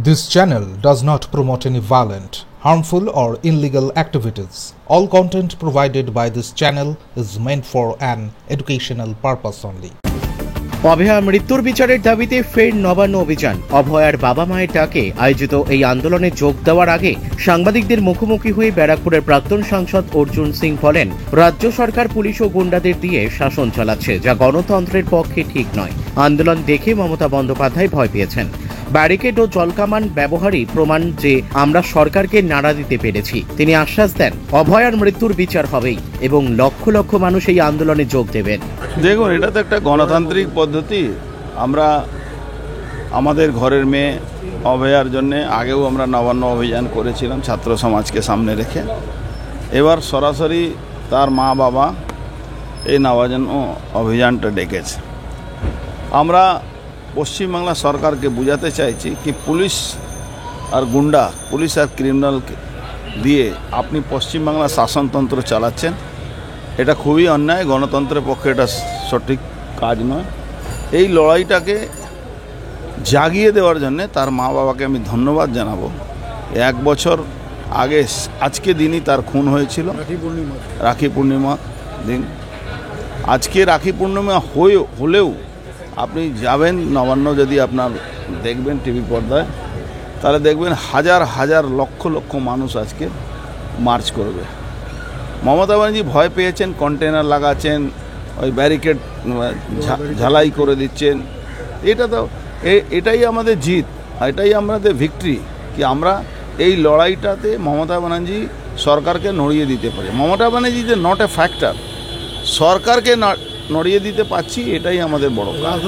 This channel does not promote any violent, harmful or illegal activities. All content provided by this channel is meant for an educational purpose only. অভয়ার মৃত্যুর বিচারের দাবিতে ফের নবান্ন অভিযান। অভয়ার বাবা মায়ের ডাকে আয়োজিত এই আন্দোলনে যোগ দেওয়ার আগে সাংবাদিকদের মুখোমুখি হয়ে ব্যারাকপুরের প্রাক্তন সাংসদ অর্জুন সিং বলেন, রাজ্য সরকার পুলিশ ও গুন্ডাদের দিয়ে শাসন চালাচ্ছে, যা গণতন্ত্রের পক্ষে ঠিক নয়। আন্দোলন দেখে মমতা বন্দ্যোপাধ্যায় ভয় পেয়েছেন। ব্যারিকেড ও জলকামান ব্যবহারই প্রমাণ যে আমরা সরকারকে নাড়া দিতে পেরেছি। তিনি আশ্বাস দেন, অভয়ার মৃত্যুর বিচার হবেই এবং লক্ষ লক্ষ মানুষ এই আন্দোলনে যোগ দেবেন। দেখুন, এটা তো একটা গণতান্ত্রিক পদ্ধতি। আমরা আমাদের ঘরের মেয়ে অভয়ার জন্যে আগেও আমরা নবান্ন অভিযান করেছিলাম ছাত্র সমাজকে সামনে রেখে। এবার সরাসরি তার মা বাবা এই নবান্ন অভিযানটা ডেকেছে। আমরা পশ্চিমবাংলা সরকারকে বোঝাতে চাইছি কি পুলিশ আর গুন্ডা, পুলিশ আর ক্রিমিনালকে দিয়ে আপনি পশ্চিমবাংলা শাসনতন্ত্র চালাচ্ছেন। এটা খুবই অন্যায়, গণতন্ত্রের পক্ষে এটা সঠিক কাজ নয়। এই লড়াইটাকে জাগিয়ে দেওয়ার জন্যে তার মা বাবাকে আমি ধন্যবাদ জানাবো। 1 বছর আগে আজকে দিনই তার খুন হয়েছিল, রাখি পূর্ণিমা দিন। আজকে রাখি পূর্ণিমা হলেও আপনি যাবেন নবান্ন, যদি আপনার দেখবেন টিভি পর্দায়, তাহলে দেখবেন হাজার হাজার লক্ষ লক্ষ মানুষ আজকে মার্চ করবে। মমতা ব্যানার্জি ভয় পেয়েছেন, কন্টেনার লাগাচ্ছেন, ওই ব্যারিকেড ঝালাই করে দিচ্ছেন। এটাই আমাদের জিত, এটাই আমাদের ভিক্টরি, কি আমরা এই লড়াইটাতে মমতা ব্যানার্জি সরকারকে নড়িয়ে দিতে পারি। মমতা ব্যানার্জি যে নট এ ফ্যাক্টর, সরকারকে নড়িয়ে দিতে পারছি, এটাই আমাদের বড় কাজ।